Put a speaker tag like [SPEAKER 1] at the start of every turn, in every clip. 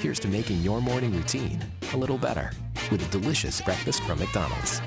[SPEAKER 1] Here's to making your morning routine a little better with a delicious breakfast from McDonald's.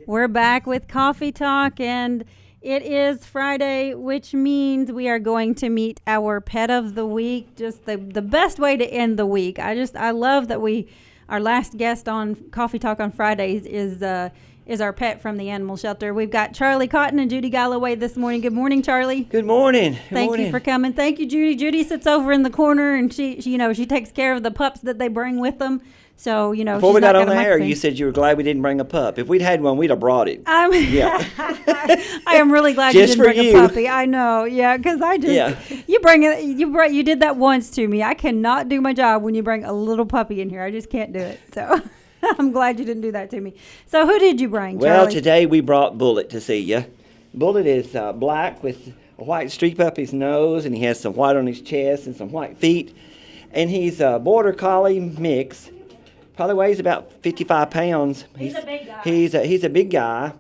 [SPEAKER 2] We're back with Coffee Talk, and it is Friday, which means we are going to meet our pet of the week. Just the best way to end the week. I love that our last guest on Coffee Talk on Fridays is our pet from the animal shelter. We've got Charlie Cotton and Judy Galloway this morning. Good morning, Charlie.
[SPEAKER 3] Good morning.
[SPEAKER 2] Thank you for coming. Thank you, Judy. Judy sits over in the corner, and she takes care of the pups that they bring with them. So,
[SPEAKER 3] before we got on the air, you said you were glad we didn't bring a pup. If we'd had one, we'd have brought it.
[SPEAKER 2] Yeah. I am really glad you didn't bring a puppy. I know. Yeah, because you did that once to me. I cannot do my job when you bring a little puppy in here. I just can't do it. So I'm glad you didn't do that to me. So who did you bring, Charlie?
[SPEAKER 3] Well, today we brought Bullet to see you. Bullet is black with a white streak up his nose, and he has some white on his chest and some white feet. And he's a border collie mix. Probably weighs about 55 pounds.
[SPEAKER 2] He's a big guy.
[SPEAKER 3] He's a big guy.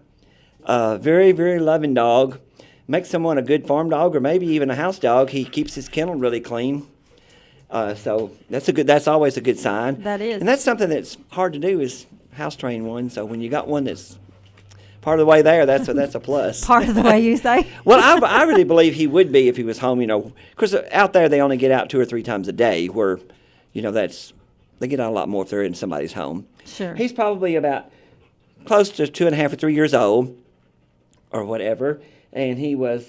[SPEAKER 3] Very, very loving dog. Makes someone a good farm dog or maybe even a house dog. He keeps his kennel really clean. So that's always a good sign.
[SPEAKER 2] That is.
[SPEAKER 3] And that's something that's hard to do is house train one. So when you got one that's part of the way there, that's a plus.
[SPEAKER 2] Part of the way you say?
[SPEAKER 3] Well, I really believe he would be if he was home, Because out there they only get out 2 or 3 times a day where, they get out a lot more if they're in somebody's home.
[SPEAKER 2] Sure.
[SPEAKER 3] He's probably about close to 2.5 or 3 years old or whatever. And he was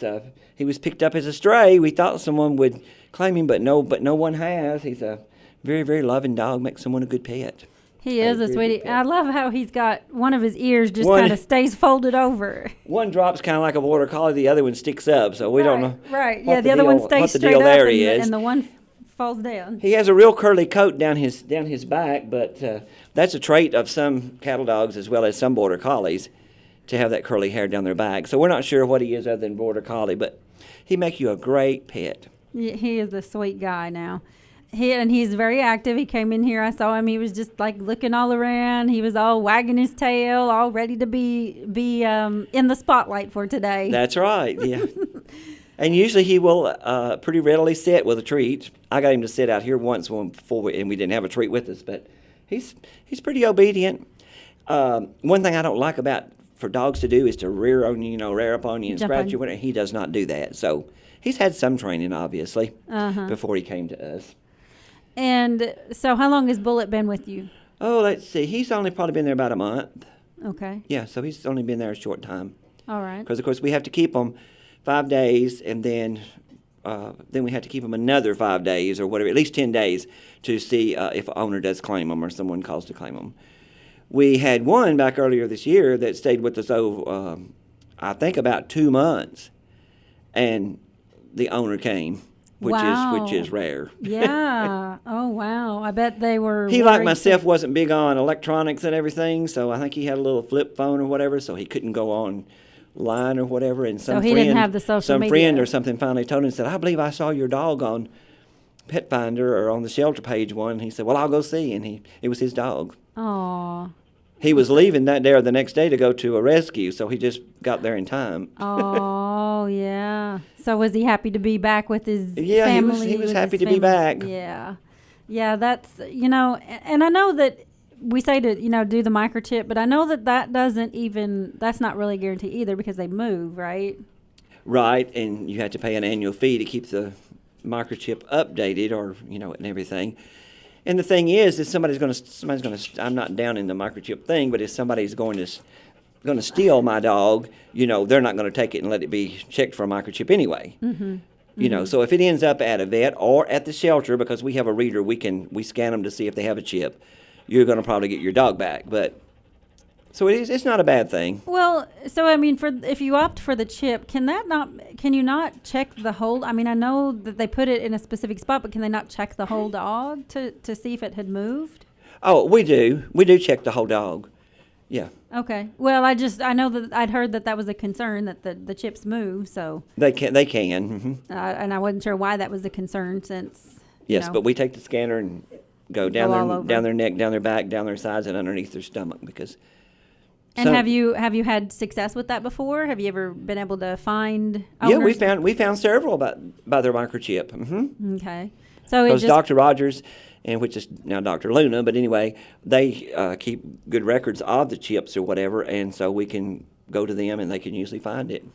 [SPEAKER 3] picked up as a stray. We thought someone would claim him, but no one has. He's a very, very loving dog, makes someone a good pet.
[SPEAKER 2] He is a sweetie. I love how he's got one of his ears just kind of stays folded over.
[SPEAKER 3] One drops kind of like a border collie, the other one sticks up, so we don't know.
[SPEAKER 2] Right, yeah, the other one stays straight up and the one falls down.
[SPEAKER 3] He has a real curly coat down his back, but that's a trait of some cattle dogs as well as some border collies to have that curly hair down their back. So we're not sure what he is other than border collie, but he makes you a great pet.
[SPEAKER 2] Yeah, he is a sweet guy now. He's very active. He came in here. I saw him. He was just like looking all around. He was all wagging his tail, all ready to be in the spotlight for today.
[SPEAKER 3] That's right. Yeah. And usually he will pretty readily sit with a treat. I got him to sit out here once before, and we didn't have a treat with us, but he's pretty obedient. One thing I don't like for dogs to do is to rear on you, rear up on you and scratch you. He does not do that. So he's had some training, obviously, before he came to us.
[SPEAKER 2] And so how long has Bullet been with you?
[SPEAKER 3] Oh, let's see. He's only probably been there about a month.
[SPEAKER 2] Okay.
[SPEAKER 3] Yeah, so he's only been there a short time.
[SPEAKER 2] All right.
[SPEAKER 3] Because, of course, we have to keep him 5 days, and then we have to keep him another 5 days or whatever, at least 10 days, to see if an owner does claim him or someone calls to claim him. We had one back earlier this year that stayed with us, I think about 2 months, and the owner came, which is rare.
[SPEAKER 2] Yeah. Oh, wow. I bet they were.
[SPEAKER 3] He, like myself, wasn't big on electronics and everything, so I think he had a little flip phone or whatever, so he couldn't go on line or whatever, and some
[SPEAKER 2] didn't have the social media.
[SPEAKER 3] Friend or something finally told him and said, I believe I saw your dog on Pet Finder or on the shelter page one. He said, well, I'll go see, and it was his dog.
[SPEAKER 2] Aww.
[SPEAKER 3] He was leaving that day or the next day to go to a rescue, so he just got there in time.
[SPEAKER 2] Oh, yeah. So was he happy to be back with his family?
[SPEAKER 3] Yeah, he was happy to be back.
[SPEAKER 2] Yeah. Yeah, that's, and I know that we say to, do the microchip, but I know that's not really guaranteed either because they move, right?
[SPEAKER 3] Right, and you have to pay an annual fee to keep the microchip updated or, and everything. And the thing is somebody's going to, I'm not down in the microchip thing, but if somebody's going to steal my dog, they're not going to take it and let it be checked for a microchip anyway. Mm-hmm. So if it ends up at a vet or at the shelter, because we have a reader, we scan them to see if they have a chip, you're going to probably get your dog back. But so it's not a bad thing.
[SPEAKER 2] Well, so I mean, if you opt for the chip, can you not check the whole? I mean, I know that they put it in a specific spot, but can they not check the whole dog to see if it had moved?
[SPEAKER 3] Oh, we do. We do check the whole dog. Yeah.
[SPEAKER 2] Okay. Well, I know that I'd heard that was a concern that the chips move. So
[SPEAKER 3] they can. Mm-hmm.
[SPEAKER 2] And I wasn't sure why that was a concern since.
[SPEAKER 3] Yes, but we take the scanner and go down their neck, down their back, down their sides, and underneath their stomach because
[SPEAKER 2] And have you had success with that before? Have you ever been able to find
[SPEAKER 3] owners?
[SPEAKER 2] Yeah,
[SPEAKER 3] we found several by their microchip. Mm-hmm.
[SPEAKER 2] Okay. So
[SPEAKER 3] because Dr. Rogers, and which is now Dr. Luna, but anyway, they keep good records of the chips or whatever, and so we can go to them and they can usually find it.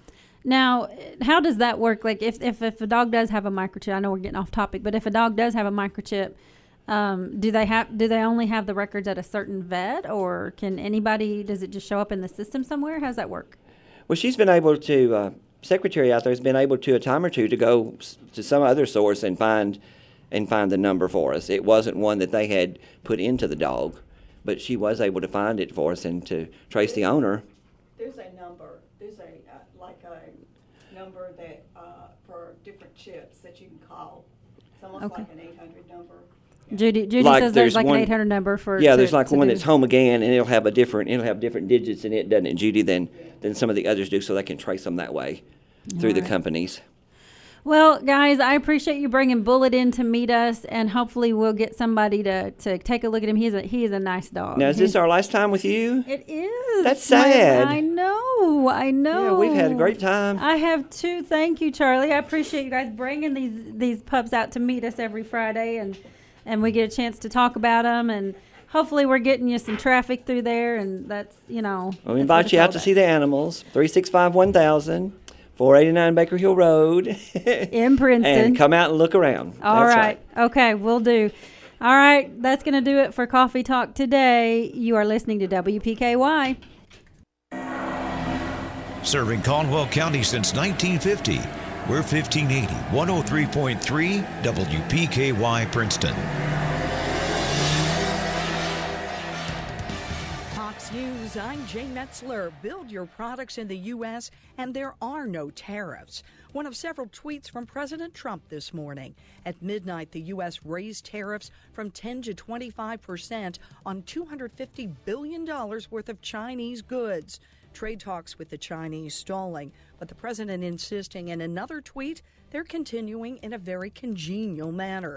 [SPEAKER 2] Now, how does that work? Like if a dog does have a microchip, I know we're getting off topic, but if a dog does have a microchip, do they only have the records at a certain vet, or does it just show up in the system somewhere? How does that work?
[SPEAKER 3] Well, she's been able to, secretary out there has been able to a time or two to go to some other source and find the number for us. It wasn't one that they had put into the dog, but she was able to find it for us and to trace the owner.
[SPEAKER 4] There's a number. There's a number that for different chips that you can call. It's almost like an 800 number. Yeah.
[SPEAKER 2] Judy says there's like an 800 number for.
[SPEAKER 3] Yeah, there's like one that's home again, and it'll have different digits in it, doesn't it, Judy? Than some of the others do, so they can trace them that way through the companies.
[SPEAKER 2] Well, guys, I appreciate you bringing Bullet in to meet us, and hopefully we'll get somebody to take a look at him. He is a nice dog.
[SPEAKER 3] Now, is this our last time with you?
[SPEAKER 2] It is.
[SPEAKER 3] That's sad.
[SPEAKER 2] I know.
[SPEAKER 3] Yeah, we've had a great time.
[SPEAKER 2] I have too. Thank you, Charlie. I appreciate you guys bringing these pups out to meet us every Friday, and we get a chance to talk about them, and hopefully we're getting you some traffic through there, and that's,
[SPEAKER 3] Well, we invite you out to see the animals. 365-1000. 489 Baker Hill Road.
[SPEAKER 2] In Princeton.
[SPEAKER 3] And come out and look around.
[SPEAKER 2] All right. Okay, we'll do. All right, that's going to do it for Coffee Talk today. You are listening to WPKY.
[SPEAKER 5] Serving Caldwell County since 1950. We're 1580, 103.3 WPKY Princeton.
[SPEAKER 6] News, I'm Jane Metzler. Build your products in the U.S. and there are no tariffs. One of several tweets from President Trump this morning. At midnight, the U.S. raised tariffs from 10 to 25% on $250 billion worth of Chinese goods. Trade talks with the Chinese stalling, but the president insisting in another tweet they're continuing in a very congenial manner.